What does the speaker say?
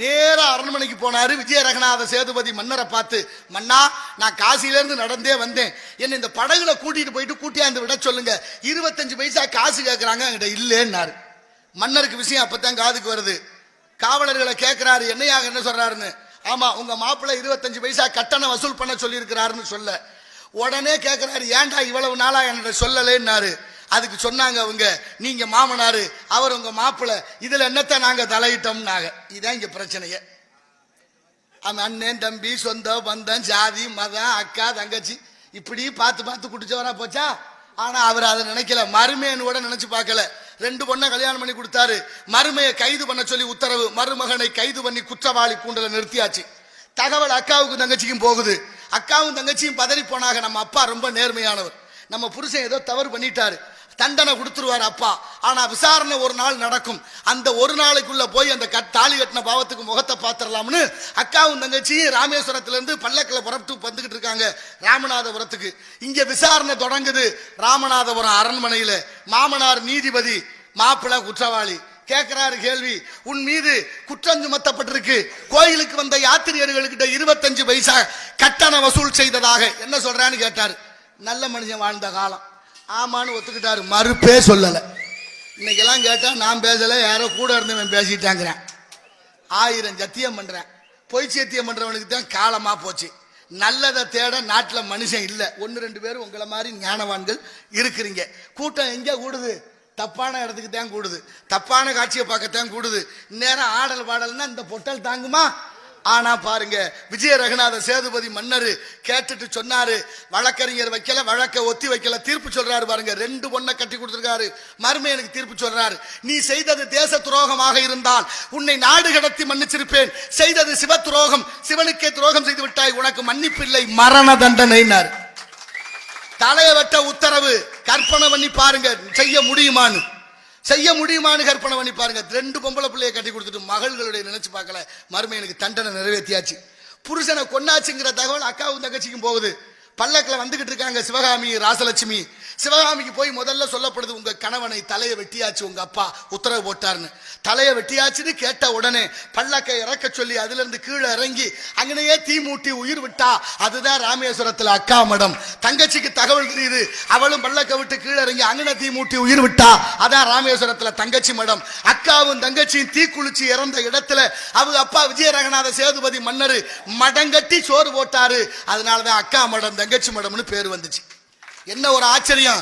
நேரா அரண்மனைக்கு போனாரு. விஜய ரங்கநாத சேதுபதி மன்னரை பார்த்து, மன்னா நான் காசியிலேருந்து நடந்தே வந்தேன், என்ன இந்த படகுல கூட்டிட்டு போயிட்டு கூட்டியாந்து விட சொல்லுங்க, 25 பைசா காசு கேட்கறாங்க, என்கிட்ட இல்லைன்னாரு. மன்னருக்கு விஷயம் அப்பதான் காதுக்கு வருது. காவலர்களை கேட்கிறாரு, என்னையாக என்ன சொல்றாருன்னு. ஆமா, உங்க மாப்பிள்ளை 25 பைசா கட்டணம் வசூல் பண்ண சொல்லி இருக்கிறாருன்னு சொல்ல உடனே கேட்கிறாரு, ஏன்டா இவ்வளவு நாளா என்கிட்ட சொல்லலேன்னாரு. அதுக்கு சொன்னாங்க அவங்க, நீங்க மாமனாரு, அவர் உங்க மாப்பிள்ளை, இதுல என்னத்த நாங்க தலையிட்டோம்னாங்க. இதான் இங்க பிரச்சனையே. அண்ணன் தம்பி சொந்த பந்தம் ஜாதி மதம் அக்கா தங்கச்சி இப்படி பார்த்து பார்த்து குடிச்சவரா போச்சா. ஆனா அவர் அதை நினைக்கல, மருமையன்னு கூட நினைச்சு பார்க்கல. 2 பொண்ணை கல்யாணம் பண்ணி கொடுத்தாரு. மருமையை கைது பண்ண சொல்லி உத்தரவு. மருமகனை கைது பண்ணி குற்றவாளி கூண்டல நிறுத்தியாச்சு. தகவல் அக்காவுக்கும் தங்கச்சிக்கும் போகுது. அக்காவும் தங்கச்சியும் பதறி போனாங்க, நம்ம அப்பா ரொம்ப நேர்மையானவர், நம்ம புருஷன் ஏதோ தவறு பண்ணிட்டாரு, தண்டனை கொடுத்துருவார் அப்பா. ஆனா விசாரணை ஒரு நாள் நடக்கும், அந்த ஒரு நாளைக்குள்ள போய் அந்த தாலி கட்டின பாவத்துக்கு முகத்தை பாத்திரலாம்னு அக்காவும் தங்கச்சியும் ராமேஸ்வரத்துல இருந்து பல்லக்கில் புறப்பட்டு வந்துகிட்டு இருக்காங்க ராமநாதபுரத்துக்கு. இங்க விசாரணை தொடங்குது. ராமநாதபுரம் அரண்மனையில மாமனார் நீதிபதி, மாப்பிள்ளை குற்றவாளி. கேட்கிறாரு கேள்வி, உன் மீது குற்றம் சுமத்தப்பட்டிருக்கு, கோயிலுக்கு வந்த யாத்திரிகர்கள்கிட்ட 25 பைசா கட்டணம் வசூல் செய்ததாக என்ன சொல்றான்னு கேட்டாரு. நல்ல மனுஷன் வாழ்ந்த காலம், ஆமான்னு ஒத்துக்கிட்டாரு, மறுப்பே சொல்லல. இன்னைக்கெல்லாம் கேட்டா நான் பேசல, யாரோ கூட இருந்தவன் பேசிட்டாங்கிறேன். 1000 சத்தியம் பண்றேன், பொய் சத்தியம் பண்றவனுக்கு தான் காலமா போச்சு. நல்லதை தேட நாட்டில் மனுஷன் இல்லை. 1-2 பேரும் உங்களை மாதிரி ஞானவான்கள் இருக்கிறீங்க. கூட்டம் எங்க கூடுது? தப்பான இடத்துக்கு தான் கூடுது, தப்பான காட்சியை பார்க்கத்தான் கூடுது. நேரம் ஆடல் பாடல்னா இந்த பொட்டல் தாங்குமா? ஆனா பாருங்க, விஜய ரங்கநாத சேதுபதி மன்னர் கேட்டுட்டு சொன்னாரு, வழக்கறிஞர் வைக்கல, வழக்க ஒத்தி வைக்கல, தீர்ப்பு சொல்றாரு பாருங்க. 2 பொண்ணை கட்டி கொடுத்திருக்காரு. மருமையனுக்கு தீர்ப்பு சொல்றாரு, நீ செய்தது தேச துரோகமாக இருந்தால் உன்னை நாடு கடத்தி மன்னிச்சிருப்பேன், செய்தது சிவ துரோகம், சிவனுக்கே துரோகம் செய்து விட்டாய், உனக்கு மன்னிப்பு இல்லை, மரண தண்டனைனார். தலைய வெட்ட உத்தரவு. கற்பனை பண்ணி பாருங்க, செய்ய முடியுமான்னு கற்பனை பண்ணி பாருங்க. 2 பொம்பளை பிள்ளையை கட்டி கொடுத்துட்டு மகள்களுடைய நினைச்சு பார்க்கல, மருமையனுக்கு தண்டனை நிறைவேற்றியாச்சு. புருஷனை கொண்டாச்சுங்கிற தகவல் அக்காவும் தங்கச்சிக்கும் போகுது. பல்லக்கில் வந்துகிட்டு இருக்காங்க சிவகாமி ராசலட்சுமி. சிவகாமிக்கு போய் முதல்ல சொல்லப்படுது, உங்க கணவனை தலையை வெட்டியாச்சு, உங்க அப்பா உத்தரவு போட்டாருன்னு. தலையை வெட்டியாச்சுன்னு கேட்ட உடனே பல்லக்கை இறக்க சொல்லி அதுல இருந்து கீழே இறங்கி அங்கனையே தீ மூட்டி உயிர் விட்டா. அதுதான் ராமேஸ்வரத்துல அக்கா மடம். தங்கச்சிக்கு தகவல் தெரியுது, அவளும் பல்லக்கை விட்டு கீழே இறங்கி அங்கன தீ மூட்டி உயிர் விட்டா. அதான் ராமேஸ்வரத்துல தங்கச்சி மடம். அக்காவும் தங்கச்சியும் தீ குளிச்சு இறந்த இடத்துல அவங்க அப்பா விஜய ரங்கநாத சேதுபதி மன்னர் மடங்கட்டி சோறு போட்டாரு. அதனாலதான் அக்கா மடம் தங்கச்சி மடம்னு பேர் வந்துச்சு. என்ன ஒரு ஆச்சரியம்!